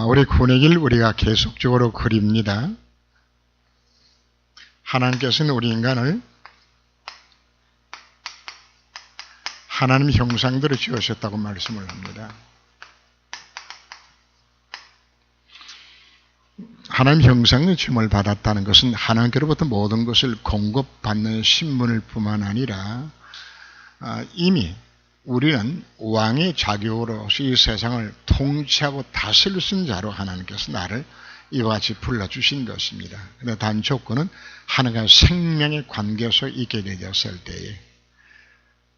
우리 구원의 길 우리가 계속적으로 그립니다. 하나님께서는 우리 인간을 하나님 형상대로 지으셨다고 말씀을 합니다. 하나님 형상의 지음을 받았다는 것은 하나님께로부터 모든 것을 공급받는 신분일 뿐만 아니라 이미 우리는 왕의 자격으로서 이 세상을 통치하고 다스릴 수 있는 자로 하나님께서 나를 이와 같이 불러주신 것입니다. 그런데 단 조건은 하나님과 생명의 관계에서 있게 되었을 때에,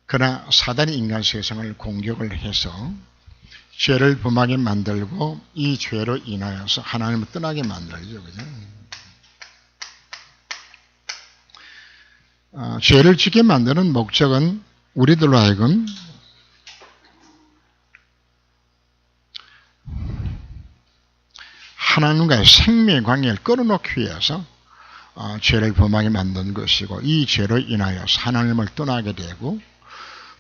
그러나 사단이 인간 세상을 공격을 해서 죄를 범하게 만들고 이 죄로 인하여서 하나님을 떠나게 만들죠. 그죠? 죄를 짓게 만드는 목적은 우리들로 하여금 하나님과의 생명의 관계를 끌어놓기 위해서 죄를 범하게 만든 것이고, 이 죄로 인하여서 하나님을 떠나게 되고,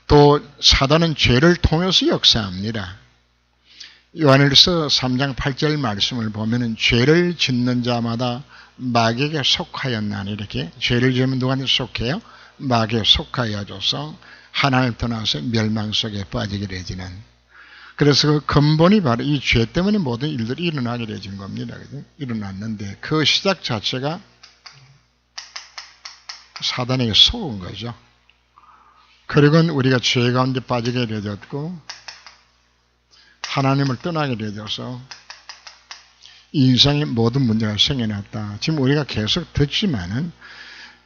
또 사단은 죄를 통해서 역사합니다. 요한일서 3장 8절 말씀을 보면은 죄를 짓는 자마다 마귀에게 속하였나니, 이렇게 죄를 지으면 누구한테 속해요? 마귀에 속하여져서 하나님을 떠나서 멸망 속에 빠지게 되지는, 그래서 그 근본이 바로 이 죄 때문에 모든 일들이 일어나게 되진 겁니다. 일어났는데 그 시작 자체가 사단에게 속은 거죠. 그리고 우리가 죄 가운데 빠지게 되었고 하나님을 떠나게 되어서 인생의 모든 문제가 생겨났다. 지금 우리가 계속 듣지만은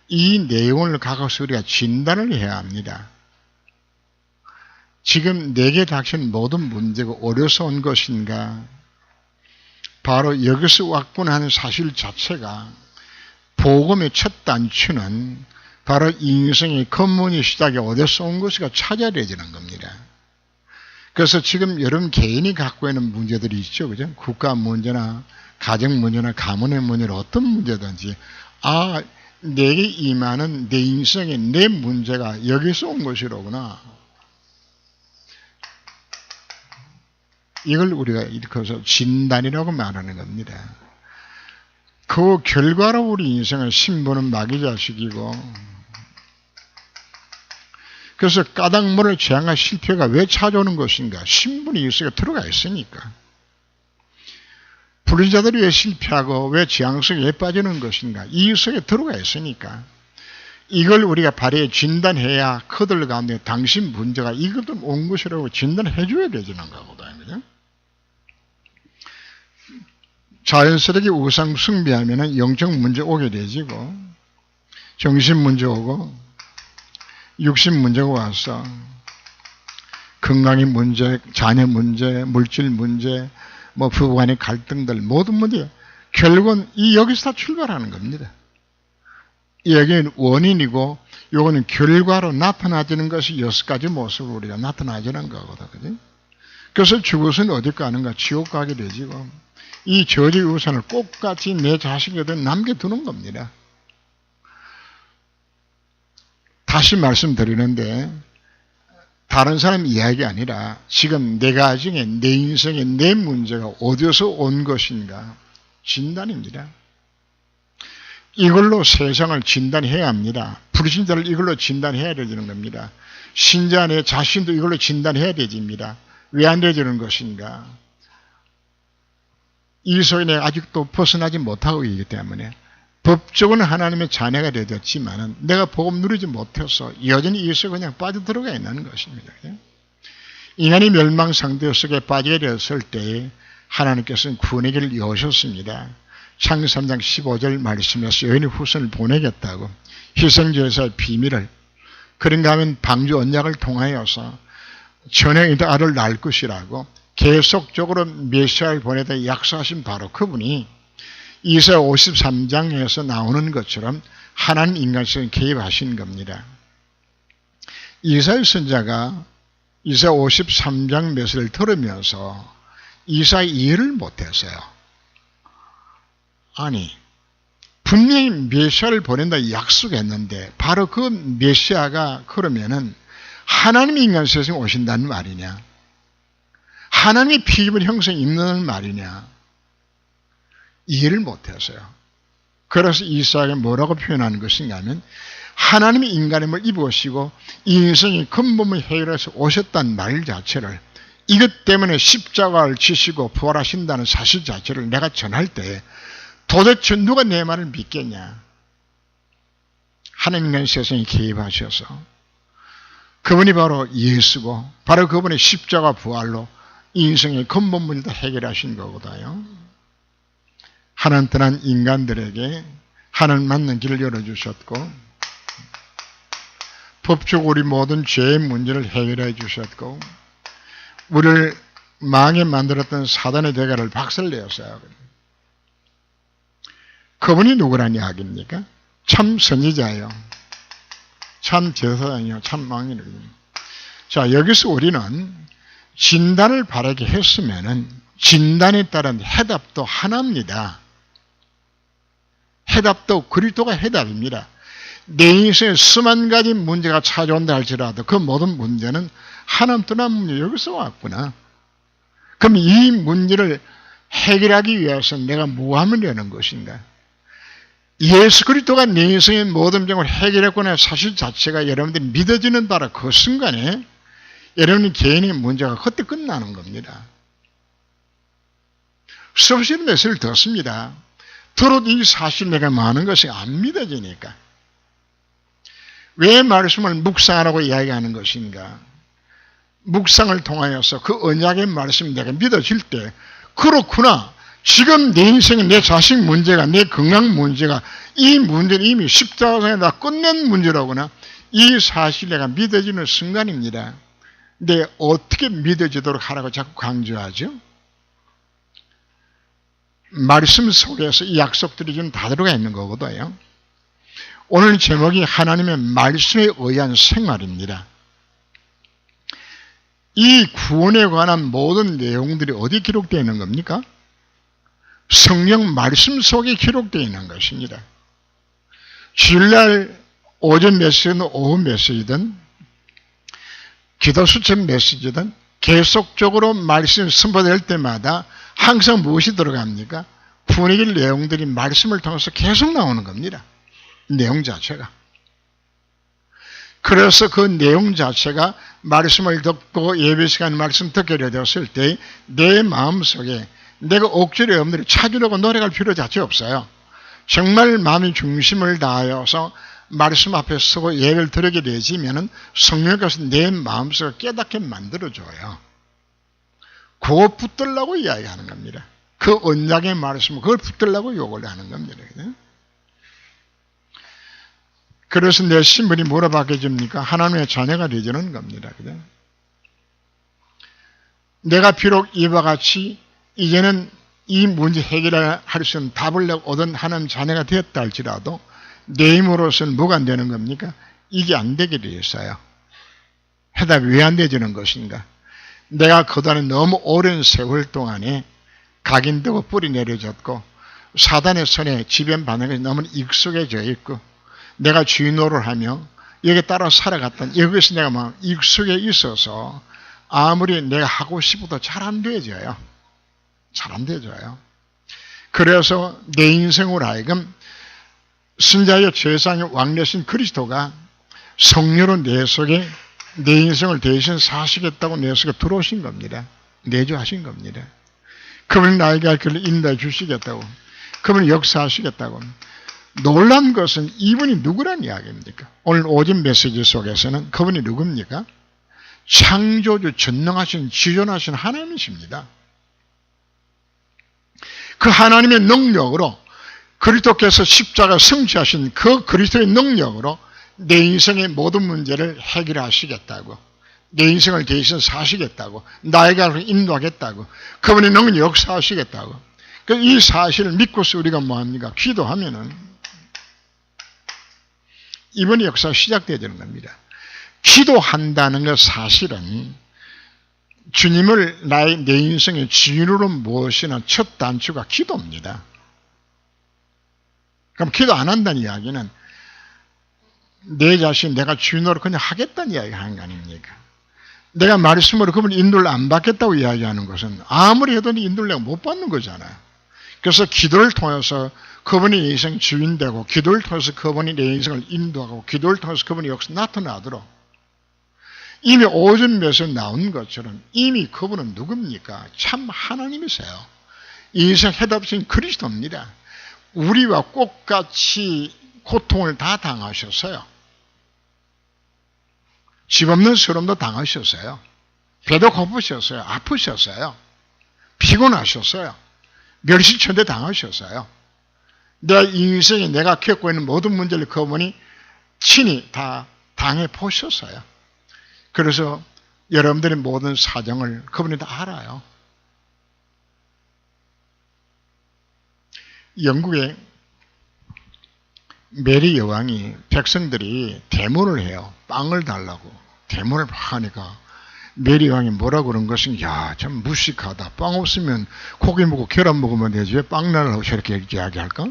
이 내용을 갖고서 우리가 진단을 해야 합니다. 지금 내게 닥친 모든 문제가 어려서 온 것인가? 바로 여기서 왔구나 하는 사실 자체가 복음의 첫 단추는 바로 인생의 근본의 시작이 어디서 온 것인가 찾아야 되는 겁니다. 그래서 지금 여러분 개인이 갖고 있는 문제들이 있죠. 그죠? 국가 문제나 가정 문제나 가문의 문제나 어떤 문제든지, 내게 임하는 내 인생의 내 문제가 여기서 온 것이로구나. 이걸 우리가 일컬어서 진단이라고 말하는 겁니다. 그 결과로 우리 인생의 신분은 마귀 자식이고, 그래서 까닭모를 재앙과 실패가 왜 찾아오는 것인가? 신분이 이 속에 들어가 있으니까. 불의자들이 왜 실패하고 왜 재앙 속에 왜 빠지는 것인가? 이 속에 들어가 있으니까. 이걸 우리가 발휘해 진단해야 그들 가운데 당신 문제가 이것도 온 것이라고 진단해 줘야 되는 거거든요. 그죠? 자연스럽게 우상 숭배하면 영적 문제 오게 되지고, 정신 문제 오고, 육신 문제가 와서 건강의 문제, 자녀 문제, 물질 문제, 부부간의 갈등들, 모든 문제, 결국은 여기서 다 출발하는 겁니다. 여기는 원인이고, 요거는 결과로 나타나지는 것이 6가지 모습으로 우리가 나타나지는 거거든. 그죠? 그래서 죽어서는 어디 가는가? 지옥 가게 되지고, 이 저주 우산을 꼭같이 내 자식에게 남겨두는 겁니다. 다시 말씀드리는데, 다른 사람 이야기 아니라 지금 내 가정에 내 인생에 내 문제가 어디서 온 것인가 진단입니다. 이걸로 세상을 진단해야 합니다. 불신자를 이걸로 진단해야 되는 겁니다. 신자 내 자신도 이걸로 진단해야 되집니다. 왜 안 되는 것인가? 이 속에 내가 아직도 벗어나지 못하고 있기 때문에, 법적으로는 하나님의 자녀가 되었지만 내가 복음 누리지 못해서 여전히 이 속에 그냥 빠져들어가 있는 것입니다. 인간이 멸망 상태 속에 빠지게 되었을 때 하나님께서는 구원의 길을 여셨습니다. 창세기 3장 15절 말씀에서 여인의 후손을 보내겠다고, 희생제사의 비밀을, 그런가 하면 방주 언약을 통하여서 전에 아를 낳을 것이라고 계속적으로 메시아를 보내다 약속하신 바로 그분이 이사야 53장에서 나오는 것처럼 하나님 인간성에 개입하신 겁니다. 이사야 선자가 이사야 53장 메시지를 들으면서 이사야 이해를 못했어요. 아니, 분명히 메시아를 보낸다 약속했는데 바로 그 메시아가 그러면은 하나님이 인간 세상에 오신다는 말이냐? 하나님의 피임을 형성이 있는 말이냐? 이해를 못했어요. 그래서 이사야가 뭐라고 표현하는 것인가 하면 하나님이 인간임을 입으시고 인생의 근본을 해결해서 오셨다는 말 자체를 이것 때문에 십자가를 지시고 부활하신다는 사실 자체를 내가 전할 때 도대체 누가 내 말을 믿겠냐. 하나님은 세상에 개입하셔서 그분이 바로 예수고 바로 그분의 십자가 부활로 인생의 근본 문제도 해결하신 거거든요. 하나님 떠난 인간들에게 하나님 맞는 길을 열어주셨고 법적으로 우리 모든 죄의 문제를 해결해 주셨고 우리를 망에 만들었던 사단의 대가를 박살내었어요. 그분이 누구란 이야기입니까? 참 선지자예요. 참 제사장이요. 참 망인이거든요. 자, 여기서 우리는 진단을 바르게 했으면은 진단에 따른 해답도 하나입니다. 해답도 그리스도가 해답입니다. 내 인생에 수만 가지 문제가 찾아온다 할지라도 그 모든 문제는 하나님 떠난 문제 여기서 왔구나. 그럼 이 문제를 해결하기 위해서 내가 뭐 하면 되는 것인가? 예수 그리스도가 내 인생의 모든 문제를 해결했구나 사실 자체가 여러분들이 믿어지는 바로 그 순간에 여러분의 개인의 문제가 그때 끝나는 겁니다. 수없이 메시지를 듣습니다. 들어도 이 사실 내가 많은 것이 안 믿어지니까. 왜 말씀을 묵상하라고 이야기하는 것인가? 묵상을 통하여서 그 언약의 말씀이 내가 믿어질 때 그렇구나. 지금 내 인생에 내 자식 문제가 내 건강 문제가 이 문제는 이미 십자가에 다 끝낸 문제라거나 이 사실 내가 믿어지는 순간입니다. 근데 어떻게 믿어지도록 하라고 자꾸 강조하죠? 말씀 속에서 이 약속들이 좀 다 들어가 있는 거거든요. 오늘 제목이 하나님의 말씀에 의한 생활입니다. 이 구원에 관한 모든 내용들이 어디 기록되어 있는 겁니까? 성령 말씀 속에 기록되어 있는 것입니다. 주일날 오전 메시지든 오후 메시지든 기도 수첩 메시지든 계속적으로 말씀이 선포될 때마다 항상 무엇이 들어갑니까? 구원의 내용들이 말씀을 통해서 계속 나오는 겁니다. 내용 자체가. 그래서 그 내용 자체가 말씀을 듣고 예배 시간 말씀 듣게 되었을 때 내 마음속에 내가 억지로 여러분들이 찾으려고 노력할 필요 자체 없어요. 정말 마음의 중심을 다하여서 말씀 앞에 서고 예배를 드리게 되지면은 성령께서 내 마음속을 깨닫게 만들어줘요. 그거 붙들라고 이야기하는 겁니다. 그 언약의 말씀을 그걸 붙들라고 요구를 하는 겁니다. 그래서 내 신분이 뭐라 바뀌어집니까? 하나님의 자녀가 되지는 겁니다. 내가 비록 이와 같이 이제는 이 문제 해결할 수 있는 답을 얻은 하나님 자녀가 되었다 할지라도 내 힘으로서는 뭐가 안 되는 겁니까? 이게 안 되게 되어 있어요. 해답이 왜 안 되지는 것인가? 내가 그동안에 너무 오랜 세월 동안에 각인되고 뿌리 내려졌고 사단의 손에 지배받는 것이 너무 익숙해져 있고 내가 주인 노릇을 하며 여기에 따라 살아갔던 여기서 내가 막 익숙해 있어서 아무리 내가 하고 싶어도 잘 안 되져요. 잘 안 되져요. 그래서 내 인생으로 하여금 신자여 제사장의 왕 되신 그리스도가 성령으로 내 속에 내 인생을 대신 사시겠다고 내 속에 들어오신 겁니다. 내주하신 겁니다. 그분이 나에게 할 길을 인도해 주시겠다고 그분이 역사하시겠다고. 놀란 것은 이분이 누구란 이야기입니까? 오늘 오전 메시지 속에서는 그분이 누굽니까? 창조주 전능하신 지존하신 하나님이십니다. 그 하나님의 능력으로 그리스도께서 십자가 성취하신 그 그리스도의 능력으로 내 인생의 모든 문제를 해결하시겠다고 내 인생을 대신 사시겠다고 나에게 인도하겠다고 그분의 능력이 역사하시겠다고 이 사실을 믿고서 우리가 뭐합니까? 기도하면은 이번에 역사가 시작되어야 되는 겁니다. 기도한다는 것 사실은 주님을 내 인생의 주인으로 모시는 첫 단추가 기도입니다. 그럼 기도 안 한다는 이야기는 내 자신 내가 주인으로 그냥 하겠다는 이야기 하는 거 아닙니까? 내가 말씀으로 그분 인도를 안 받겠다고 이야기하는 것은 아무리 해도 인도를 내가 못 받는 거잖아요. 그래서 기도를 통해서 그분이 내 인생 주인 되고, 기도를 통해서 그분이 내 인생을 인도하고, 기도를 통해서 그분이 역사 나타나도록 이미 오전에서 나온 것처럼 이미 그분은 누굽니까? 참 하나님이세요. 인생 해답신 그리스도입니다. 우리와 똑같이 고통을 다 당하셨어요. 집 없는 서름도 당하셨어요. 배도 고프셨어요. 아프셨어요. 피곤하셨어요. 멸시천대 당하셨어요. 내 인생에 내가 겪고 있는 모든 문제를 그분이 친히 다 당해보셨어요. 그래서 여러분들의 모든 사정을 그분이 다 알아요. 영국의 메리 여왕이 백성들이 대문을 해요. 빵을 달라고. 대문을 막 하니까 메리 여왕이 뭐라고 그런 것은, 야, 참 무식하다. 빵 없으면 고기 먹고 계란 먹으면 되지. 왜 빵 달라고 저렇게 이야기할까?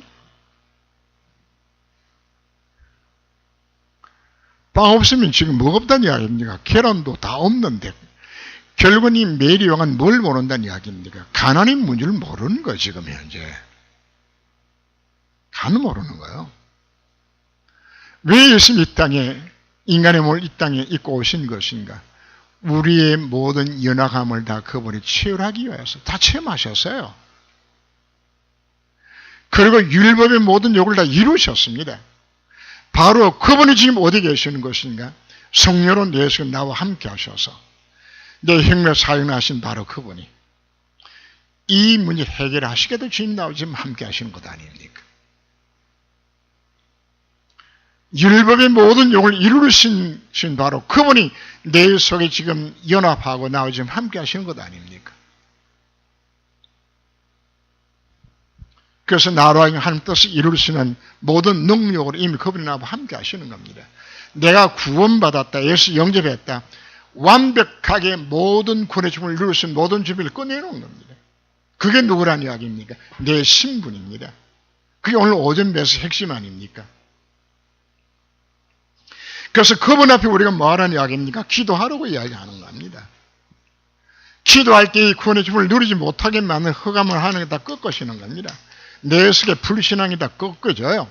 빵 없으면 지금 뭐가 없다는 이야기입니까? 계란도 다 없는데. 결국은 이 메리 왕은 뭘 모른다는 이야기입니까? 가난의 문제를 모르는 거예요, 지금 현재. 가는 모르는 거예요. 왜 예수님 이 땅에, 인간의 몸을 이 땅에 입고 오신 것인가? 우리의 모든 연약함을 다 그분이 치유하기 위해서 다 체험하셨어요. 그리고 율법의 모든 욕을 다 이루셨습니다. 바로 그분이 지금 어디 계시는 것인가? 성령으로 내 속에 나와 함께 하셔서 내 혁명 사용하신 바로 그분이 이 문제 해결하시게도 주님 나와 지금 함께 하시는 것 아닙니까? 율법의 모든 욕을 이루신 바로 그분이 내 속에 지금 연합하고 나와 지금 함께 하시는 것 아닙니까? 그래서 나로 하여금 하나님 뜻을 이룰 수 있는 모든 능력으로 이미 그분이 나와 함께 하시는 겁니다. 내가 구원받았다, 예수 영접했다, 완벽하게 모든 구원의 주문을 이룰 수 있는 모든 준비를 꺼내놓은 겁니다. 그게 누구란 이야기입니까? 내 신분입니다. 그게 오늘 오전 배서 핵심 아닙니까? 그래서 그분 앞에 우리가 뭐 하라는 이야기입니까? 기도하라고 이야기하는 겁니다. 기도할 때 이 구원의 주문을 누리지 못하게 만든 흑암을 하는 게 다 꺾으시는 겁니다. 내 속에 불신앙이 다 꺾어져요.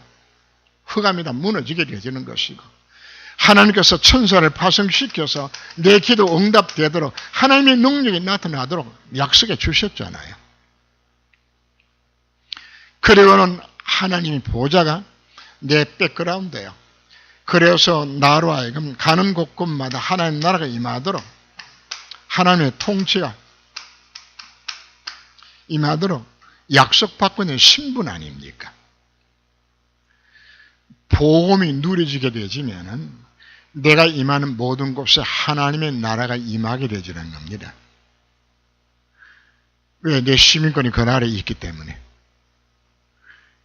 흑암이 다 무너지게 되어지는 것이고, 하나님께서 천사를 파송시켜서 내 기도 응답되도록 하나님의 능력이 나타나도록 약속해 주셨잖아요. 그리고는 하나님의 보좌가 내 백그라운드예요. 그래서 나로 하여금 가는 곳곳마다 하나님 나라가 임하도록, 하나님의 통치가 임하도록 약속받고 있는 신분 아닙니까? 복음이 누려지게 되지면은 내가 임하는 모든 곳에 하나님의 나라가 임하게 되지는 겁니다. 왜? 내 시민권이 그 나라에 있기 때문에.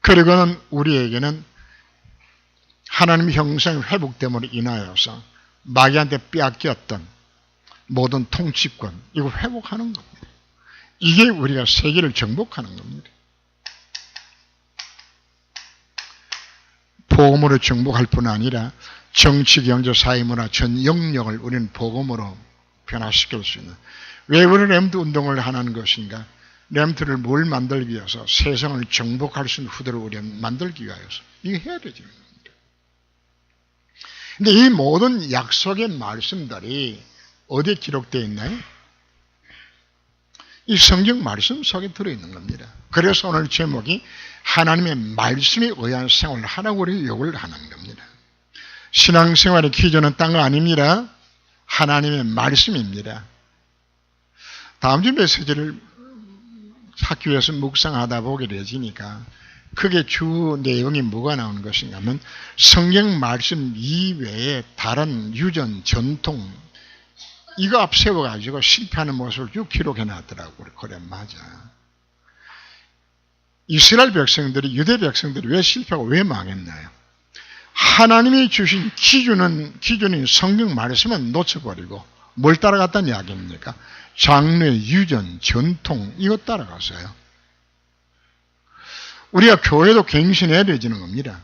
그리고는 우리에게는 하나님의 형상의 회복됨으로 인하여서 마귀한테 빼앗겼던 모든 통치권, 이거 회복하는 겁니다. 이게 우리가 세계를 정복하는 겁니다. 복음으로 정복할 뿐 아니라 정치, 경제, 사회, 문화 전 영역을 우리는 복음으로 변화시킬 수 있는. 왜 우리 렘트 운동을 하는 것인가? 렘트를 뭘 만들기 위해서? 세상을 정복할 수 있는 후대를 우리는 만들기 위해서. 이거 해야 되죠. 근데 이 모든 약속의 말씀들이 어디에 기록되어 있나요? 이 성경 말씀 속에 들어있는 겁니다. 그래서 오늘 제목이 하나님의 말씀에 의한 생활을 하라고 우리 요구를 하는 겁니다. 신앙생활의 기준은 딴 거 아닙니다. 하나님의 말씀입니다. 다음 주 메시지를 학교에서 묵상하다 보게 되지니까 그게 주 내용이 뭐가 나오는 것인가 하면 성경 말씀 이외에 다른 유전, 전통 이거 앞세워가지고 실패하는 모습을 쭉 기록해놨더라고요. 그래, 맞아. 이스라엘 백성들이, 유대 백성들이 왜 실패하고 왜 망했나요? 하나님이 주신 기준인 성경 말씀은 놓쳐버리고 뭘 따라갔다는 이야기입니까? 장래, 유전, 전통 이거 따라갔어요. 우리가 교회도 갱신해야 되지는 겁니다.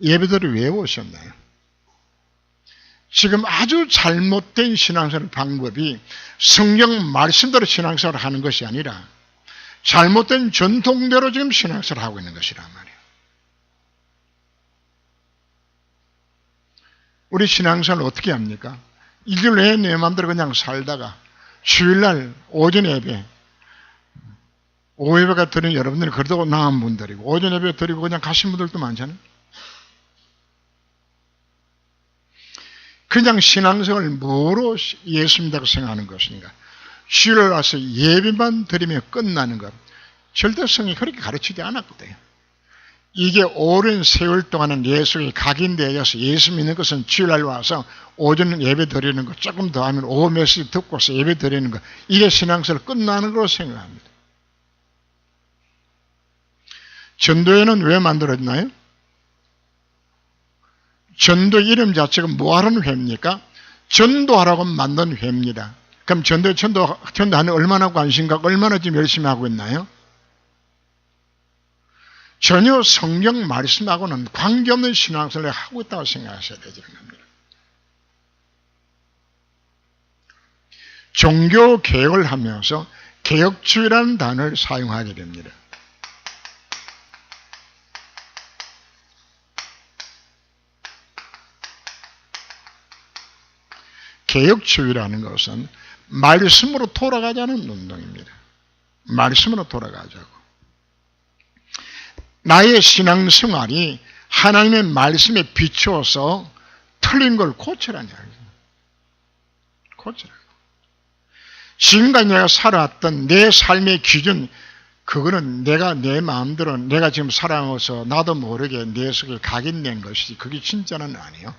예배들을 왜 오셨나요? 지금 아주 잘못된 신앙생활 방법이 성경 말씀대로 신앙생활을 하는 것이 아니라 잘못된 전통대로 지금 신앙생활을 하고 있는 것이란 말이에요. 우리 신앙생활을 어떻게 합니까? 일주일 내내 내 마음대로 그냥 살다가 주일날 오전 예배, 오후 예배가 드린 여러분들이 그래도 나은 분들이고 오전 예배 드리고 그냥 가신 분들도 많잖아요. 그냥 신앙생활을 뭐로 예수 믿다고 생각하는 것인가? 주일날 와서 예배만 드리며 끝나는 것. 절대 성경이 그렇게 가르치지 않았거든요. 이게 오랜 세월 동안은 예수의 각인되어서 예수 믿는 것은 주일날 와서 오전 예배 드리는 것, 조금 더 하면 오후 메시지 듣고서 예배 드리는 것, 이게 신앙생활 끝나는 걸로 생각합니다. 전도회는 왜 만들어졌나요? 전도 이름 자체가 뭐하는 회입니까? 전도하라고 만든 회입니다. 그럼 전도하는 얼마나 관심과 얼마나 지금 열심히 하고 있나요? 전혀 성경 말씀하고는 관계없는 신앙생활을 하고 있다고 생각하셔야 되는 겁니다. 종교 개혁을 하면서 개혁주의라는 단어를 사용하게 됩니다. 개혁주의라는 것은 말씀으로 돌아가자는 운동입니다. 말씀으로 돌아가자고. 나의 신앙생활이 하나님의 말씀에 비추어서 틀린 걸 고치라는 이야기입니다. 고치라고. 지금까지 내가 살아왔던 내 삶의 기준, 그거는 내가 내 마음대로 내가 지금 살아와서 나도 모르게 내 속에 각인된 것이지 그게 진짜는 아니에요.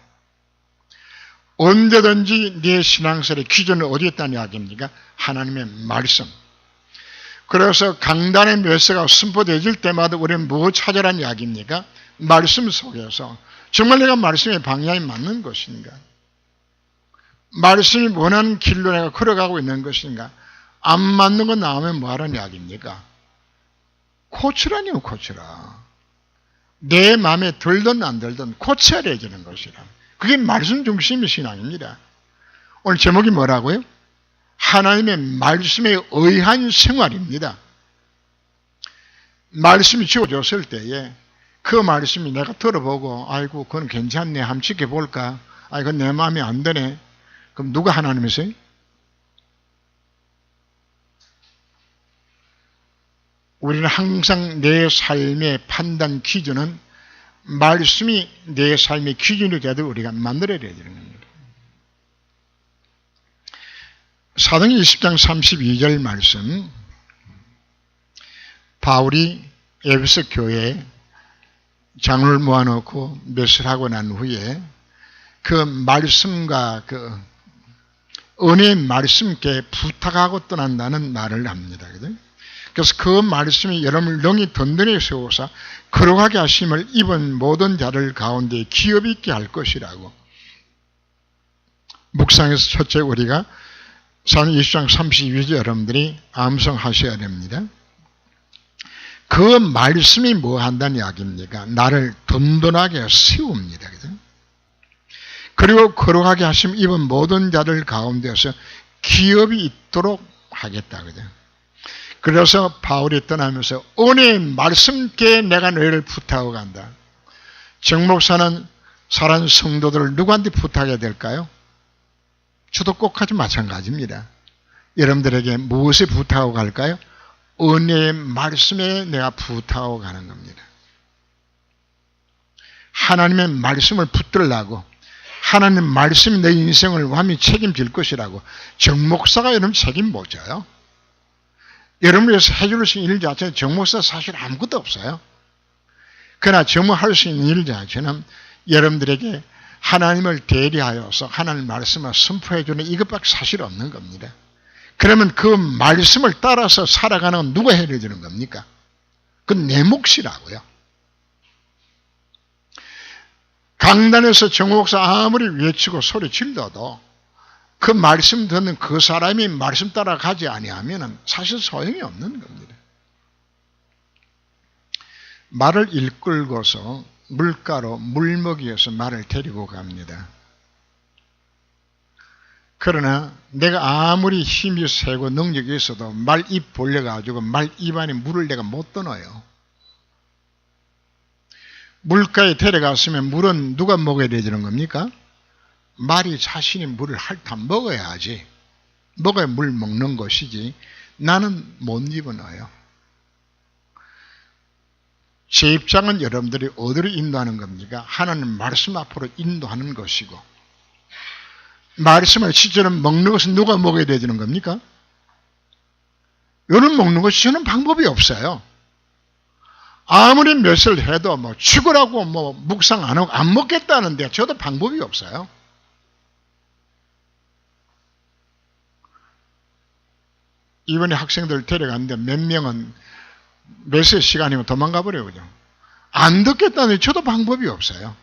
언제든지 내 신앙생활의 기준은 어디에 있다는 이야기입니까? 하나님의 말씀. 그래서 강단의 메시지가 선포되어질 때마다 우리는 뭐 찾으라는 이야기입니까? 말씀 속에서 정말 내가 말씀의 방향이 맞는 것인가? 말씀이 원하는 길로 내가 걸어가고 있는 것인가? 안 맞는 거 나오면 뭐하라는 이야기입니까? 고치라니요, 고치라. 내 마음에 들든 안 들든 고쳐야 되는 것이라. 그게 말씀 중심의 신앙입니다. 오늘 제목이 뭐라고요? 하나님의 말씀에 의한 생활입니다. 말씀이 주어졌을 때에 그 말씀이 내가 들어보고 아이고 그건 괜찮네 한번 지켜볼까? 아이고 내 마음에 안 드네. 그럼 누가 하나님이세요? 우리는 항상 내 삶의 판단 기준은 말씀이 내 삶의 기준이 되도록 우리가 만들어야 되는 겁니다. 사도행 20장 32절 말씀, 바울이 에베소 교회에 장로를 모아놓고 메시지하고 난 후에 그 말씀과 그 은혜의 말씀께 부탁하고 떠난다는 말을 합니다. 그래서 그 말씀이 여러분을 능히 든든히 세워서 거룩하게 하심을 입은 모든 자들 가운데 기업 있게 할 것이라고. 묵상에서 첫째 우리가 사도행 20장 32절 여러분들이 암송하셔야 됩니다. 그 말씀이 뭐 한다는 이야기입니까? 나를 든든하게 세웁니다. 그죠? 그리고 거룩하게 하심 입은 모든 자들 가운데서 기업이 있도록 하겠다. 그죠? 그래서 바울이 떠나면서 은혜의 말씀께 내가 너희를 부탁하고 간다. 정 목사는 사랑하는 성도들을 누구한테 부탁해야 될까요? 주도꼭하지 마찬가지입니다. 여러분들에게 무엇에 부탁하고 갈까요? 은혜의 말씀에 내가 부탁하고 가는 겁니다. 하나님의 말씀을 붙들라고 하나님의 말씀이 내 인생을 완전히 책임질 것이라고 정 목사가 여러분 책임 못 져요. 여러분을 위해서 해줄 수 있는 일 자체는 정 목사 사실 아무것도 없어요. 그러나 정말 수 있는 일 자체는 여러분들에게 하나님을 대리하여서 하나님의 말씀을 선포해 주는 이것밖에 사실 없는 겁니다. 그러면 그 말씀을 따라서 살아가는 건 누가 해주는 겁니까? 그건 내 몫이라고요. 강단에서 정 목사 아무리 외치고 소리 질러도 그 말씀 듣는 그 사람이 말씀 따라가지 아니하면 사실 소용이 없는 겁니다. 말을 이끌고서 물가로 물먹이어서 말을 데리고 갑니다. 그러나 내가 아무리 힘이 세고 능력이 있어도 말 입 벌려가지고 말 입안에 물을 내가 못 떠넣어요. 물가에 데려갔으면 물은 누가 먹어야 되는 겁니까? 말이 자신이 물을 핥아 먹어야지. 먹어야 물 먹는 것이지. 나는 못 입어넣어요. 제 입장은 여러분들이 어디로 인도하는 겁니까? 하나님 말씀 앞으로 인도하는 것이고, 말씀을 실제로 먹는 것은 누가 먹어야 되는 겁니까? 이런 먹는 것이 저는 방법이 없어요. 아무리 몇을 해도 죽으라고 묵상 안 하고 안 먹겠다는데 저도 방법이 없어요. 이번에 학생들 데려갔는데 몇 명은 몇세 시간이면 도망가 버려요. 그죠? 안 듣겠다는데 저도 방법이 없어요.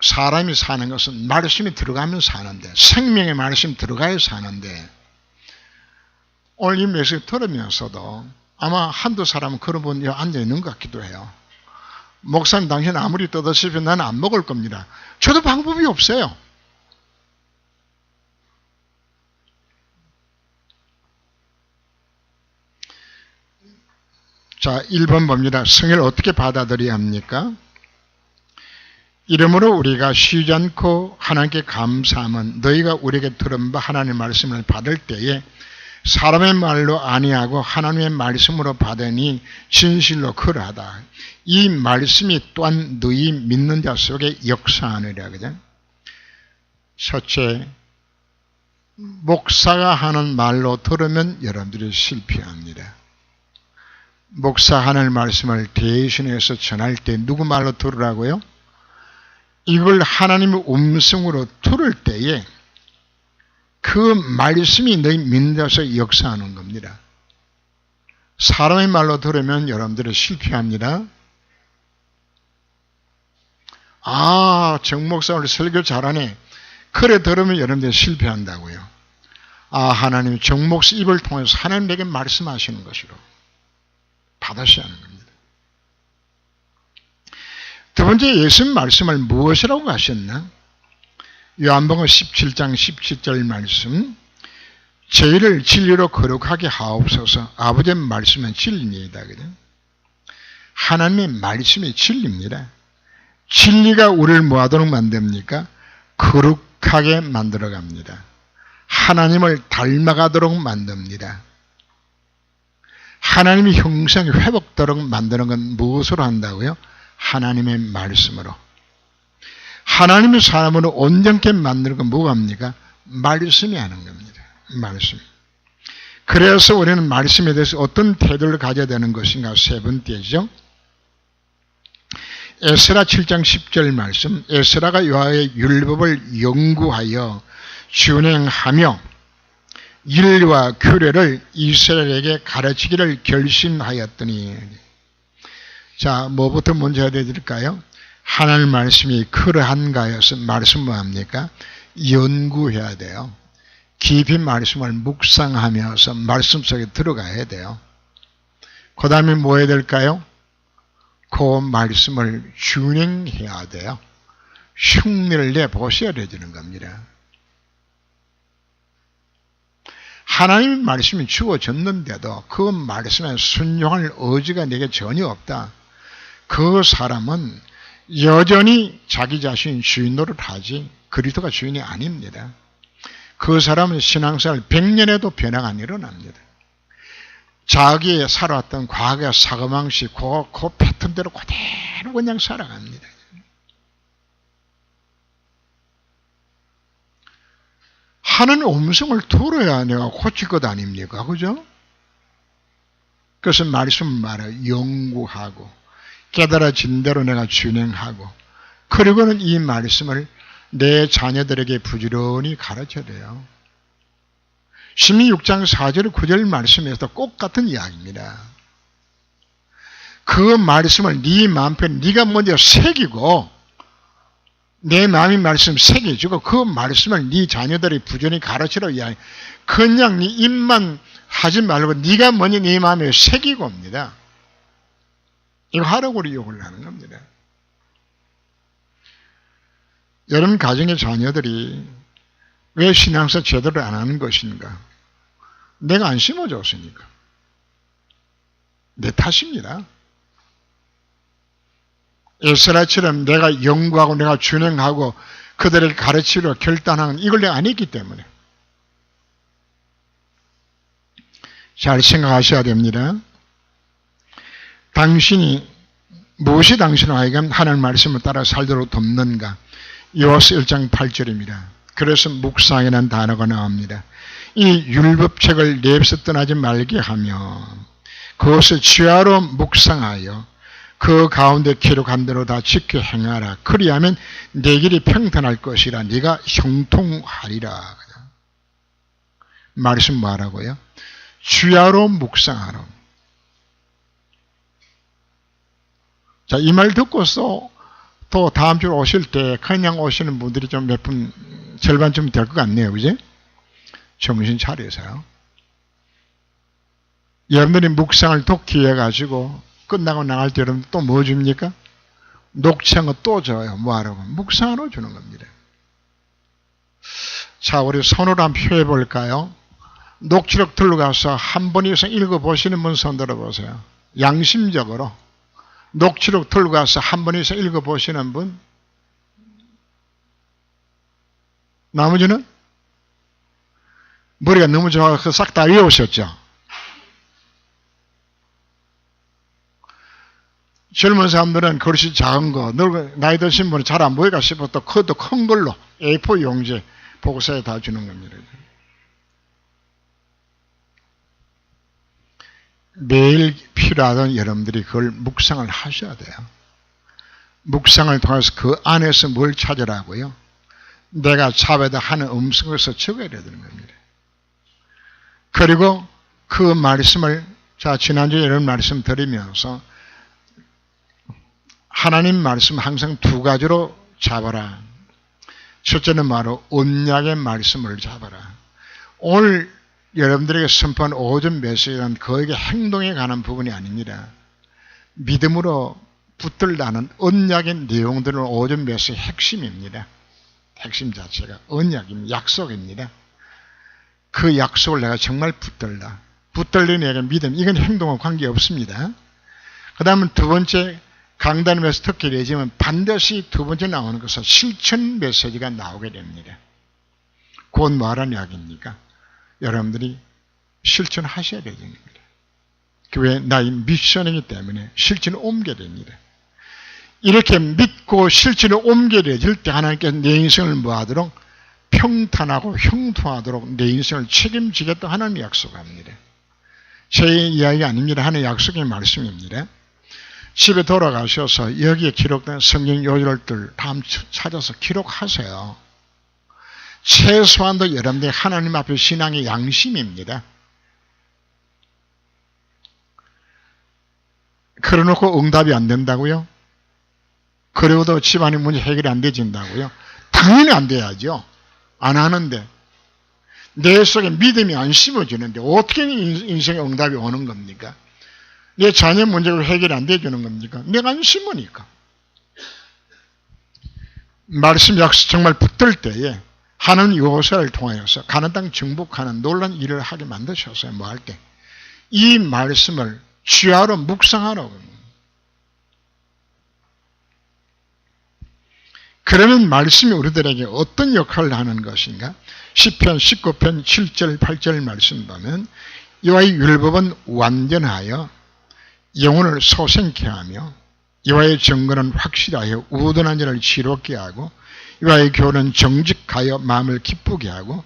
사람이 사는 것은 말씀이 들어가면 사는데, 생명의 말씀이 들어가야 사는데, 오늘 이 메시지 들으면서도 아마 한두 사람은 그런 분 앉아있는 것 같기도 해요. 목사님 당신 아무리 떠드시면 나는 안 먹을 겁니다. 저도 방법이 없어요. 자, 1번 봅니다. 성경을 어떻게 받아들여야 합니까? 이러므로 우리가 쉬지 않고 하나님께 감사함은 너희가 우리에게 들은 바 하나님의 말씀을 받을 때에 사람의 말로 아니하고 하나님의 말씀으로 받으니 진실로 그러하다. 이 말씀이 또한 너희 믿는 자 속에 역사하느라. 그죠? 첫째, 목사가 하는 말로 들으면 여러분들이 실패합니다. 목사 하는 말씀을 대신해서 전할 때 누구 말로 들으라고요? 이걸 하나님의 음성으로 들을 때에 그 말씀이 너희 믿는 자에서 역사하는 겁니다. 사람의 말로 들으면 여러분들이 실패합니다. 아, 정 목사 오늘 설교 잘하네. 그래 들으면 여러분들이 실패한다고요. 아, 하나님이 정 목사 입을 통해서 하나님에게 말씀하시는 것으로 받으셔야 하는 겁니다. 두 번째, 예수님 말씀을 무엇이라고 하셨나? 요한복음 17장 17절 말씀, 저희를 진리로 거룩하게 하옵소서. 아버지의 말씀은 진리입니다. 하나님의 말씀이 진리입니다. 진리가 우리를 뭐하도록 만듭니까? 거룩하게 만들어갑니다. 하나님을 닮아가도록 만듭니다. 하나님의 형상이 회복되도록 만드는 건 무엇으로 한다고요? 하나님의 말씀으로. 하나님의 사람으로 온전케 만드는 건 뭐가 합니까? 말씀이 하는 겁니다. 말씀. 그래서 우리는 말씀에 대해서 어떤 태도를 가져야 되는 것인가? 세 번째죠. 에스라 7장 10절 말씀. 에스라가 여호와의 율법을 연구하여 준행하며 윤리와 규례를 이스라엘에게 가르치기를 결심하였더니. 자, 뭐부터 먼저 해야 될까요? 하나님 말씀이 그러한가 해서 말씀 뭐합니까? 연구해야 돼요. 깊이 말씀을 묵상하면서 말씀 속에 들어가야 돼요. 그 다음에 뭐 해야 될까요? 그 말씀을 준행해야 돼요. 흉내를 내보셔야 되는 겁니다. 하나님의 말씀이 주어졌는데도 그 말씀에 순종할 의지가 내게 전혀 없다. 그 사람은 여전히 자기 자신 주인 노릇하지 그리스도가 주인이 아닙니다. 그 사람은 신앙생활 100년에도 변화가 안 일어납니다. 자기의 살아왔던 과거의 사고방식 그 패턴대로 그대로 그냥 살아갑니다. 하나님의 음성을 들어야 내가 고칠 것 아닙니까? 그죠? 그래서 말씀을 말해 연구하고 깨달아진 대로 내가 진행하고, 그리고는 이 말씀을 내 자녀들에게 부지런히 가르쳐야 돼요. 시므이 6장 4절 9절 말씀에서도 꼭 같은 이야기입니다. 그 말씀을 네 마음속에 네가 먼저 새기고 내 마음의 말씀 새겨주고 그 말씀을 네 자녀들이 부지런히 가르치라고 이야기. 그냥 네 입만 하지 말고 네가 먼저 네 마음에 새기고 옵니다. 이거 하라고 욕을 하는 겁니다. 여러분 가정의 자녀들이 왜 신앙사 제대로 안 하는 것인가? 내가 안 심어줬으니까. 내 탓입니다. 에스라처럼 내가 연구하고 내가 준행하고 그들에게 가르치려 결단하는 이걸 내가 안 했기 때문에. 잘 생각하셔야 됩니다. 당신이 무엇이 당신을 하여금 하나님 말씀을 따라 살도록 돕는가? 요하서 1장 8절입니다. 그래서 묵상이라는 단어가 나옵니다. 이 율법책을 내 입에서 떠나지 말게 하며 그것을 주야로 묵상하여 그 가운데 기록한 대로 다 지켜 행하라. 그리하면 내 길이 평탄할 것이라. 네가 형통하리라. 말씀 뭐라고요? 주야로 묵상하라. 자, 이 말 듣고서 또 다음 주에 오실 때 그냥 오시는 분들이 좀 몇 분, 절반쯤 될 것 같네요. 그지? 정신 차려서요. 여러분들이 묵상을 독기해가지고 끝나고 나갈 때 여러분 또 뭐 줍니까? 녹취한 거 또 줘요. 뭐 하라고? 묵상으로 주는 겁니다. 자, 우리 손으로 한번 표해 볼까요? 녹취록 들고 가서 한 번 이상 읽어보시는 분 손 들어보세요. 양심적으로. 녹취록 들고 가서 한 번 이상 읽어보시는 분? 나머지는? 머리가 너무 좋아서 싹 다 외우셨죠? 젊은 사람들은 글씨 작은 거, 나이 드신 분은 잘 안 보일까 싶어 또 그것도 큰 걸로 A4 용지 보고서에 다 주는 겁니다. 매일 필요하던 여러분들이 그걸 묵상을 하셔야 돼요. 묵상을 통해서 그 안에서 뭘 찾으라고요? 내가 잡아야 하는 음성에서 적어야 되는 겁니다. 그리고 그 말씀을, 자, 지난주에 이런 말씀 드리면서 하나님 말씀 항상 두 가지로 잡아라. 첫째는 바로 언약의 말씀을 잡아라. 오늘 여러분들에게 선포한 오전 메시지는 거에게 행동에 관한 부분이 아닙니다. 믿음으로 붙들라는 언약의 내용들은 오전 메시지의 핵심입니다. 핵심 자체가 언약입니다. 약속입니다. 그 약속을 내가 정말 붙들라. 붙들린 내가 믿음. 이건 행동과 관계없습니다. 그 다음은 두 번째 강단에서 특히 내지면 반드시 두 번째 나오는 것은 실천 메시지가 나오게 됩니다. 곧 뭐하라는 이야기입니까? 여러분들이 실천하셔야 되는 겁니다. 교회 나의 미션이기 때문에 실천을 옮겨야 됩니다. 이렇게 믿고 실천을 옮겨질 때 하나님께서 내 인생을 뭐하도록 평탄하고 형통하도록 내 인생을 책임지겠다 하나님이 약속합니다. 제 이야기가 아닙니다. 하나님의 약속의 말씀입니다. 집에 돌아가셔서 여기에 기록된 성경 요절들 다 찾아서 기록하세요. 최소한도 여러분들이 하나님 앞에 신앙의 양심입니다. 그래놓고 응답이 안 된다고요? 그리고도 집안의 문제 해결이 안 되진다고요? 당연히 안 돼야죠. 안 하는데. 내 속에 믿음이 안 심어지는데 어떻게 인생에 응답이 오는 겁니까? 내 자녀 문제가 해결이 안 되주는 겁니까? 내가 안 심으니까. 말씀 약속 정말 붙들 때에 하나님 요사를 통하여서 가나안 땅 정복하는 놀라운 일을 하게 만드셨어요. 뭐 할 때. 이 말씀을 주야로 묵상하라고. 그러면 말씀이 우리들에게 어떤 역할을 하는 것인가? 시편 19편 7절 8절 말씀 보면 여호와의 율법은 완전하여 영혼을 소생케 하며 여호와의 정거는 확실하여 우둔한 자를 지롭게 하고 여호와의 교훈은 정직하여 마음을 기쁘게 하고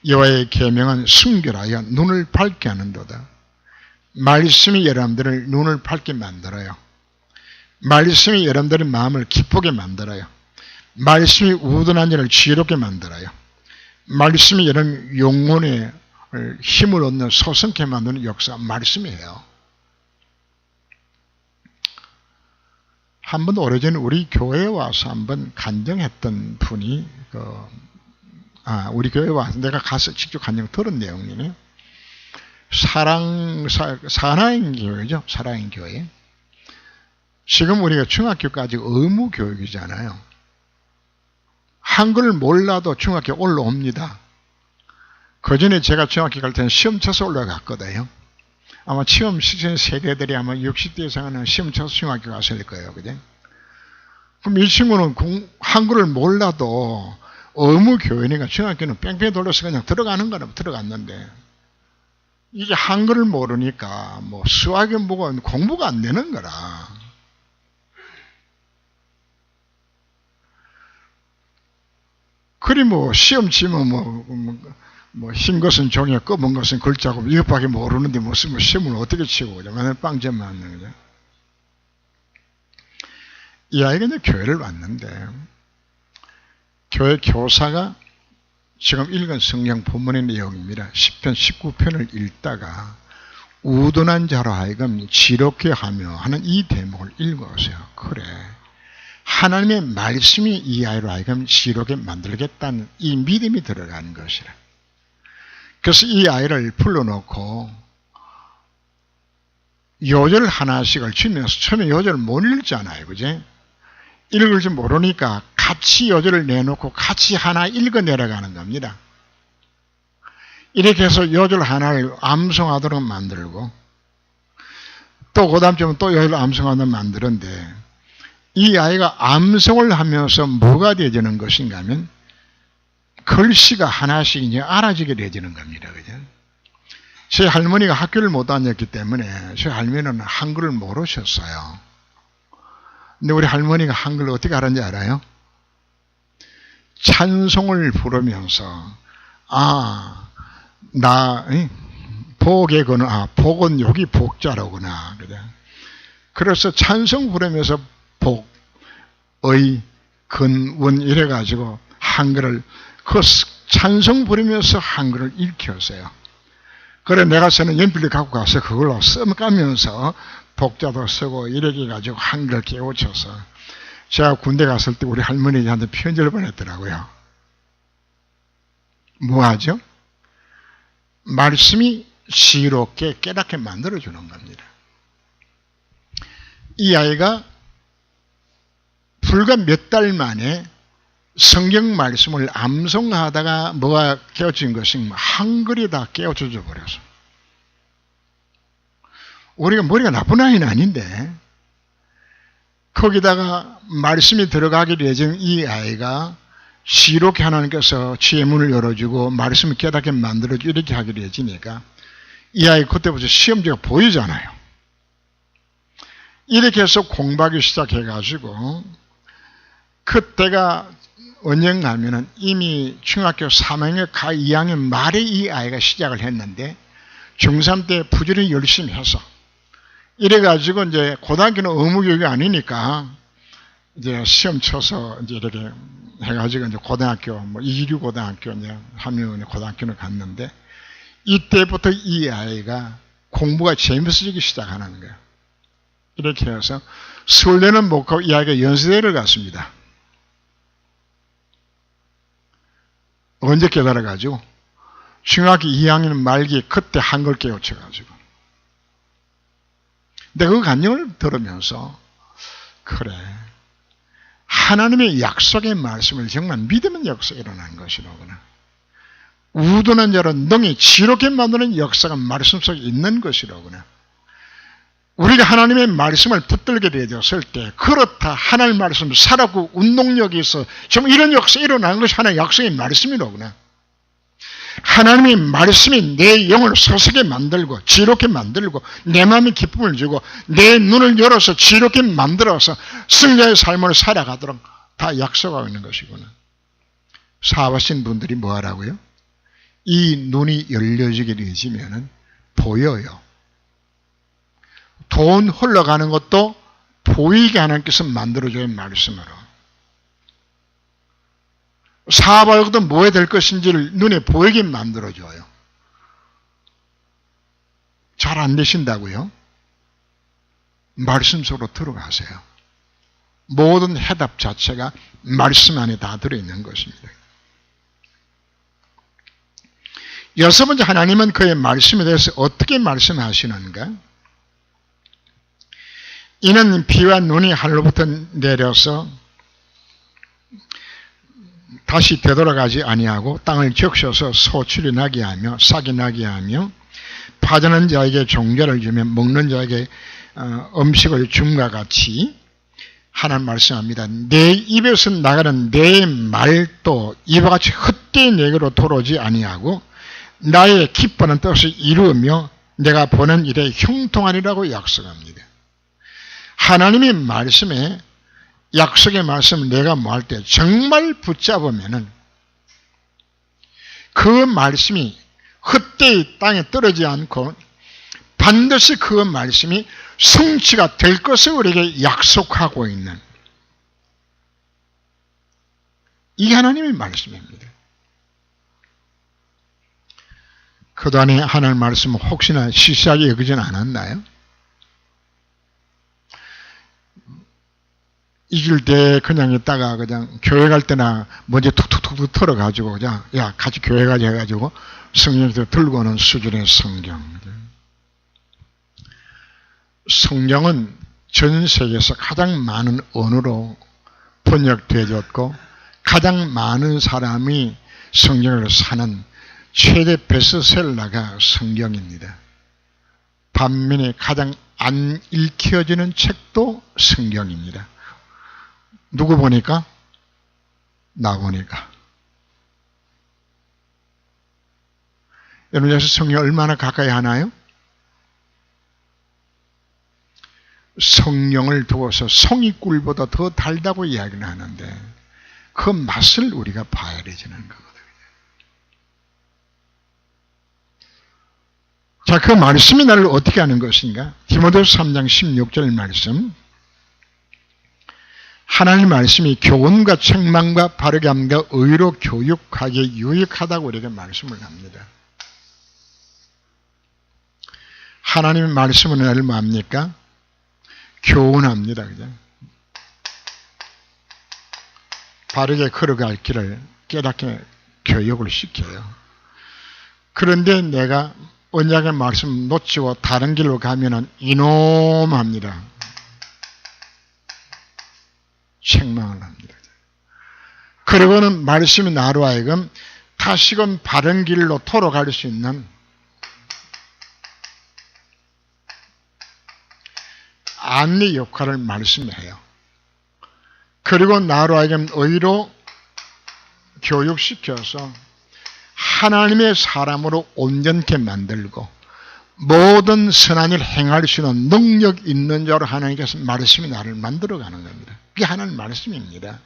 여호와의 계명은 순결하여 눈을 밝게 하는도다. 말씀이 여러분들을 눈을 밝게 만들어요. 말씀이 여러분들의 마음을 기쁘게 만들어요. 말씀이 우둔한 자를 지혜롭게 만들어요. 말씀이 여러분 영혼에 힘을 얻는 소성케 만드는 역사 말씀이에요. 한 번 오래전에 우리 교회에 와서 한번 간증했던 분이 우리 교회에 와서 내가 가서 직접 간증 들은 내용이네요. 사랑인 교회죠. 사랑인 교회. 지금 우리가 중학교까지 의무 교육이잖아요. 한글을 몰라도 중학교 올라옵니다. 그 전에 제가 중학교 갈 때는 시험 쳐서 올라갔거든요. 아마 시험 시즌 세대들이 아마 60대 이상은 시험 쳐서 중학교 갔을 거예요. 그죠? 그럼 이 친구는 한글을 몰라도 의무교회니까 중학교는 뺑뺑 돌려서 그냥 들어가는 거라면 들어갔는데, 이게 한글을 모르니까 뭐 수학이 뭐가 공부가 안 되는 거라. 그리 뭐 시험 치면 뭐 흰 것은 종이에 검은 것은 글자고 이것밖에 모르는데 무슨 뭐 시험을 어떻게 치고 그죠? 맨날 빵점 맞는 거죠. 이 아이가 이제 교회를 왔는데, 교회 교사가 지금 읽은 성경 본문의 내용입니다. 10편 19편을 읽다가 우둔한 자로 하여금 지롭게 하며 하는 이 대목을 읽어보세요. 그래, 하나님의 말씀이 이 아이로 하여금 지롭게 만들겠다는 이 믿음이 들어간 것이라. 그래서 이 아이를 불러놓고 요절 하나씩을 주면서, 처음에 요절을 못 읽잖아요. 그지? 읽을 줄 모르니까 같이 요절을 내놓고 같이 하나 읽어 내려가는 겁니다. 이렇게 해서 요절 하나를 암송하도록 만들고, 또 그 다음 주면 또 요절 암송하도록 만드는데, 이 아이가 암송을 하면서 뭐가 되어지는 것인가 하면 글씨가 하나씩 이제 알아지게 되어지는 겁니다. 그죠? 제 할머니가 학교를 못 다녔기 때문에 제 할머니는 한글을 모르셨어요. 근데 우리 할머니가 한글을 어떻게 알았는지 알아요? 찬송을 부르면서, 복은 여기 복자로구나. 그래서 찬송 부르면서 복의 근원 이래가지고 한글을, 그 찬송 부르면서 한글을 읽혔어요. 그래, 내가 쓰는 연필을 갖고 가서 그걸로 써가면서 복자도 쓰고 이렇게 가지고 한글을 깨우쳐서, 제가 군대 갔을 때 우리 할머니한테 편지를 보냈더라고요. 뭐 하죠? 말씀이 지롭게 깨닫게 만들어주는 겁니다. 이 아이가 불과 몇 달 만에 성경 말씀을 암송하다가 뭐가 깨우친 것이 한글이 다 깨우쳐져 버려서, 우리가 머리가 나쁜 아이는 아닌데 거기다가 말씀이 들어가게 되어진 이 아이가 시롭게 하나님께서 지혜의 문을 열어주고 말씀을 깨닫게 만들어주고 이렇게 하게 되어지니까 이 아이 그때부터 시험지가 보이잖아요. 이렇게 해서 공부하기 시작해가지고, 그때가 언젠가 하면은 이미 중학교 3학년 가 2학년 말에 이 아이가 시작을 했는데, 중3 때 부지런히 열심히 해서 이래가지고 이제 고등학교는 의무교육이 아니니까 이제 시험 쳐서 이제 이렇게 해가지고 이제 고등학교, 뭐 이류 고등학교 이제 하면 고등학교를 갔는데, 이때부터 이 아이가 공부가 재밌어지기 시작하는 거예요. 이렇게 해서 서울대는 못 가고 이 아이가 연세대를 갔습니다. 언제 깨달아가지고? 중학교 2학년 말기에 그때 한글 깨우쳐가지고. 근데 그 간증을 들으면서, 그래, 하나님의 약속의 말씀을 정말 믿으면 역사가 일어나는 것이로구나. 우둔한 자를 능히 지롭게 만드는 역사가 말씀 속에 있는 것이로구나. 우리가 하나님의 말씀을 붙들게 되었을 때, 그렇다, 하나님의 말씀 살았고 운동력이 있어 정말 이런 역사가 일어나는 것이 하나님의 약속의 말씀이로구나. 하나님의 말씀이 내 영을 서색게 만들고 지롭게 만들고 내 마음에 기쁨을 주고 내 눈을 열어서 지롭게 만들어서 승자의 삶을 살아가도록 다 약속하고 있는 것이구나. 사업하신 분들이 뭐 하라고요? 이 눈이 열려지게 되시면은 보여요. 돈 흘러가는 것도 보이게 하나님께서 만들어줘야 말씀으로. 사업하고도 뭐 해야 될 것인지를 눈에 보이게 만들어줘요. 잘 안 되신다고요? 말씀 속으로 들어가세요. 모든 해답 자체가 말씀 안에 다 들어있는 것입니다. 여섯 번째, 하나님은 그의 말씀에 대해서 어떻게 말씀하시는가? 이는 비와 눈이 하늘로부터 내려서 다시 되돌아가지 아니하고 땅을 적셔서 소출이 나게 하며 싹이 나게 하며 파전한 자에게 종자를 주며 먹는 자에게 음식을 줌과 같이 하나님 말씀합니다. 내 입에서 나가는 내 말도 이와 같이 헛되이 내게로 돌아오지 아니하고 나의 기뻐하는 뜻을 이루며 내가 보낸 일에 형통하리라고 약속합니다. 하나님의 말씀에 약속의 말씀을 내가 뭐 할 때 정말 붙잡으면은 그 말씀이 헛되이 땅에 떨어지지 않고 반드시 그 말씀이 성취가 될 것을 우리에게 약속하고 있는 이게 하나님의 말씀입니다. 그동안에 하나님 말씀은 혹시나 시시하게 여기진 않았나요? 이길 때 그냥 있다가 그냥 교회 갈 때나 먼저 툭툭툭 털어가지고 그냥 야 같이 교회 가자 해가지고 성경에서 들고 오는 수준의 성경. 성경은 전 세계에서 가장 많은 언어로 번역되어졌고 가장 많은 사람이 성경을 사는 최대 베스트셀러가 성경입니다. 반면에 가장 안 읽혀지는 책도 성경입니다. 누구 보니까? 나 보니까. 여러분 여기서 성경 얼마나 가까이 하나요? 성령을 두어서 송이꿀보다 더 달다고 이야기를 하는데 그 맛을 우리가 봐야 되는 거거든요. 자, 그 말씀이 나를 어떻게 하는 것인가? 디모데후서 3장 16절 말씀. 하나님 말씀이 교훈과 책망과 바르게 함과 의로 교육하기에 유익하다고 우리에게 말씀을 합니다. 하나님의 말씀은 나를 뭡니까? 교훈합니다. 그죠? 바르게 걸어갈 길을 깨닫게 교육을 시켜요. 그런데 내가 언약의 말씀 놓치고 다른 길로 가면은 이놈합니다. 책망을 합니다. 그러고는 말씀이 나로 하여금 다시금 바른 길로 돌아갈 수 있는 안내 역할을 말씀해요. 그리고 나로 하여금 의로 교육시켜서 하나님의 사람으로 온전케 만들고 모든 선한 일 행할 수 있는 능력 있는 자로 하나님께서 말씀이 나를 만들어가는 겁니다. 그게 하나님 말씀입니다.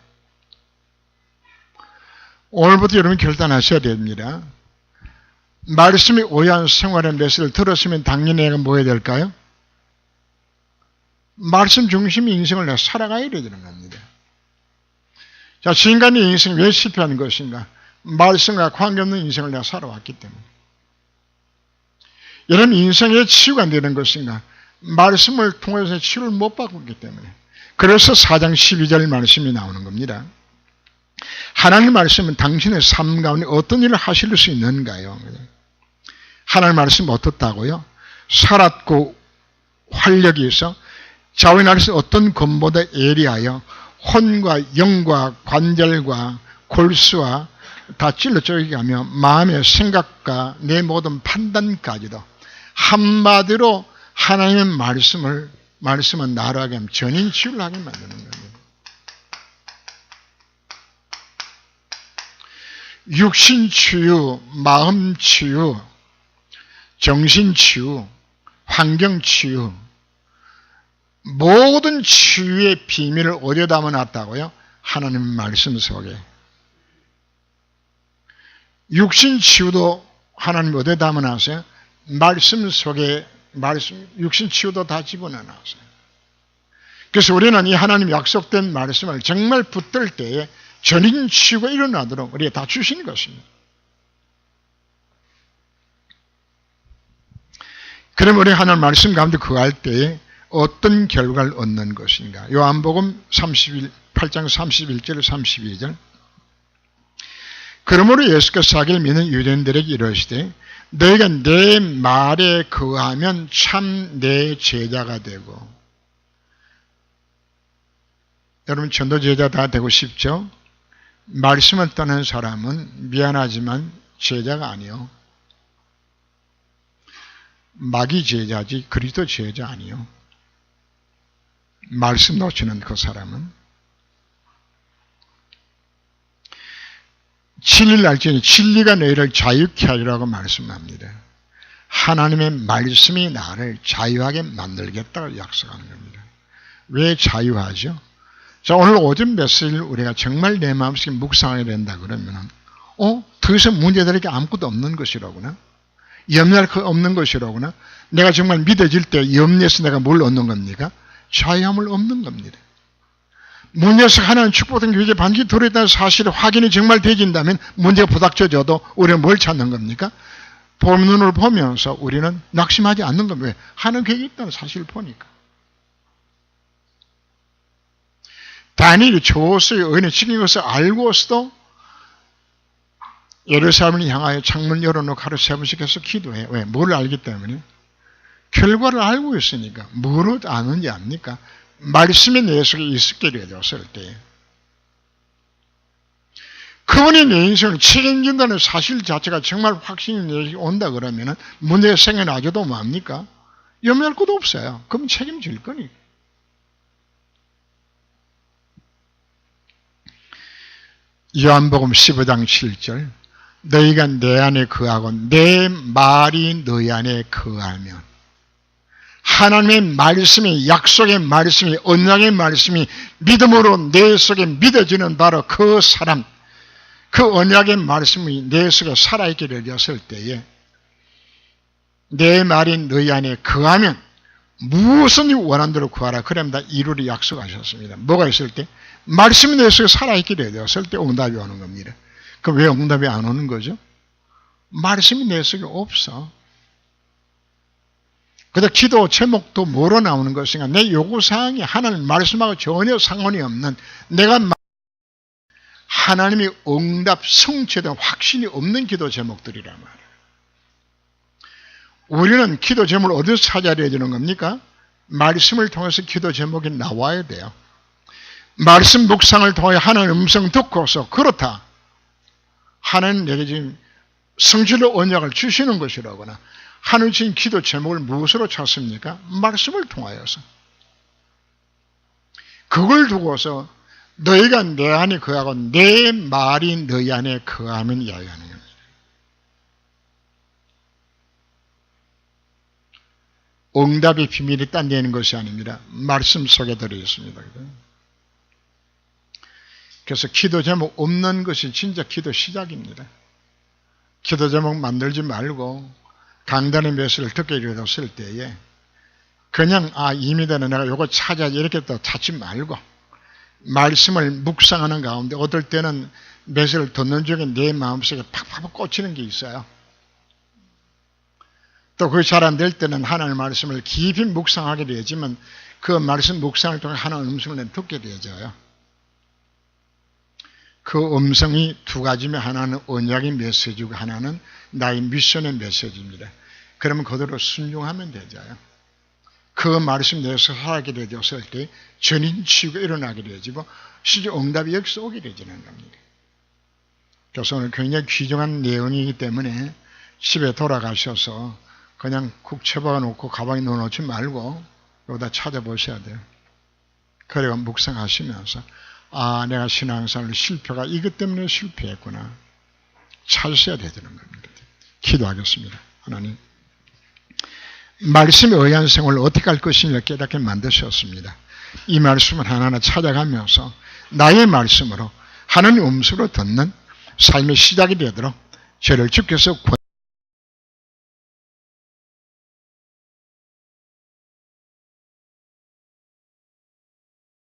오늘부터 여러분 결단하셔야 됩니다. 말씀이 오해한 생활의 메시지를 들었으면 당연히 내가 뭐 해야 될까요? 말씀 중심의 인생을 내가 살아가야 되는 겁니다. 자, 지금까지 인생이 왜 실패한 것인가? 말씀과 관계없는 인생을 내가 살아왔기 때문에. 여러분 인생의 치유가 안 되는 것인가? 말씀을 통해서 치유를 못 받고 있기 때문에. 그래서 4장 12절 말씀이 나오는 겁니다. 하나님 말씀은 당신의 삶 가운데 어떤 일을 하실 수 있는가요? 하나님 말씀은 어떻다고요? 살았고 활력이 있어 좌우에 나르서 어떤 검보다 예리하여 혼과 영과 관절과 골수와 다 찔러 쪼개게 하며 마음의 생각과 내 모든 판단까지도 한마디로 하나님의 말씀은 나로 하여금 전인 치유를 하게 만드는 겁니다. 육신 치유, 마음 치유, 정신 치유, 환경 치유, 모든 치유의 비밀을 어디에 담아놨다고요? 하나님의 말씀 속에. 육신 치유도 하나님 어디에 담아놨어요? 말씀 속에, 육신 치유도 다 집어넣어놨어요. 그래서 우리는 이 하나님 약속된 말씀을 정말 붙들 때에 전인 치유가 일어나도록 우리가 다 주시는 것입니다. 그럼 우리 하나님 말씀 가운데 거할 때에 어떤 결과를 얻는 것인가? 요한복음 8장 31절 32절. 그러므로 예수께서 자기를 믿는 유대인들에게 이르시되 너희가 내 말에 거하면 참 내 제자가 되고. 여러분 전도 제자 다 되고 싶죠? 말씀을 떠난 사람은 미안하지만 제자가 아니요. 마귀 제자지 그리스도 제자 아니요. 말씀 놓치는 그 사람은 진리를 알지니 진리가 너희를 자유케 하리라고 말씀합니다. 하나님의 말씀이 나를 자유하게 만들겠다고 약속하는 겁니다. 왜 자유하죠? 자, 오늘 오전 메시지를 우리가 정말 내 마음속에 묵상하게 된다 그러면 더 이상 문제될 게 아무것도 없는 것이라구나. 염려할 거 없는 것이라구나. 내가 정말 믿어질 때 염려해서 내가 뭘 얻는 겁니까? 자유함을 얻는 겁니다. 문제에서 하나님 축복된 교회에 반드시 들어있다는 사실이 확인이 정말 되진다면 문제가 부닥쳐져도 우리는 뭘 찾는 겁니까? 본 눈을 보면서 우리는 낙심하지 않는 겁니다. 왜? 하나님 계획이 있다는 사실을 보니까. 다니엘이 조수의 의인을 지킨 것을 알고서도 예루살렘을 향하여 창문 열어놓고 하루 3번씩 해서 기도해. 왜? 뭘 알기 때문에? 결과를 알고 있으니까. 뭐를 아는지 압니까? 말씀이 내 속에 있게 되었을 때 그분이 내 인생을 책임진다는 사실 자체가 정말 확신이 온다 그러면 문제가 생겨나줘도 뭡니까? 염려할 것도 없어요. 그럼 책임질 거니까. 요한복음 15장 7절 너희가 내 안에 거하고 내 말이 너희 안에 거하면 하나님의 말씀이 약속의 말씀이 언약의 말씀이 믿음으로 내 속에 믿어지는 바로 그 사람 그 언약의 말씀이 내 속에 살아있게 되었을 때에 내 말이 너희 안에 거하면 무엇은 원하는 대로 구하라 그러면 다 이루리 약속하셨습니다. 뭐가 있을 때? 말씀이 내 속에 살아있게 되었을 때 응답이 오는 겁니다. 그럼 왜 응답이 안 오는 거죠? 말씀이 내 속에 없어. 그래서 기도 제목도 뭐로 나오는 것인가? 내 요구사항이 하나님 말씀하고 전혀 상관이 없는 내가 하나님의 응답 성취에 대한 확신이 없는 기도 제목들이란 말이에요. 우리는 기도 제목을 어디서 찾아야 되는 겁니까? 말씀을 통해서 기도 제목이 나와야 돼요. 말씀 묵상을 통해 하나님의 음성 듣고서 그렇다. 하나님 내게 지금 성질로 언약을 주시는 것이라거나 하나님 주신 기도 제목을 무엇으로 찾습니까? 말씀을 통하여서. 그걸 두고서 너희가 내 안에 거하고 내 말이 너희 안에 거하면 이야기하는 겁니다. 응답의 비밀이 딴 데 있는 것이 아닙니다. 말씀 속에 들어있습니다. 그래서 기도 제목 없는 것이 진짜 기도 시작입니다. 기도 제목 만들지 말고 강단의 메시지를 듣게 되었을 때에 그냥 이미 되는 내가 요거 찾아야지 이렇게 또 찾지 말고 말씀을 묵상하는 가운데 어떨 때는 메시지를 듣는 중에 내 마음속에 팍팍 꽂히는 게 있어요. 또 그게 잘 안 될 때는 하나님의 말씀을 깊이 묵상하게 되지만 그 말씀 묵상을 통해 하나님의 음성을 듣게 되어져요. 그 음성이 두 가지면 하나는 언약의 메시지고 하나는 나의 미션의 메시지입니다. 그러면 그대로 순종하면 되잖아요. 그 말씀 내에서 살아가게 되었을 때 전인치유가 일어나게 되어지고 실제 응답이 여기서 오게 되지는 겁니다. 그래서 오늘 굉장히 귀중한 내용이기 때문에 집에 돌아가셔서 그냥 국 쳐박아 놓고 가방에 넣어놓지 말고 여기다 찾아보셔야 돼요. 그리고 묵상하시면서 내가 신앙생활 실패가 이것 때문에 실패했구나. 찾으셔야 되는 겁니다. 기도하겠습니다. 하나님, 말씀에 의한 생활을 어떻게 할 것인가 깨닫게 만드셨습니다. 이 말씀을 하나하나 찾아가면서 나의 말씀으로 하나님 음성으로 듣는 삶의 시작이 되도록 저를 주께서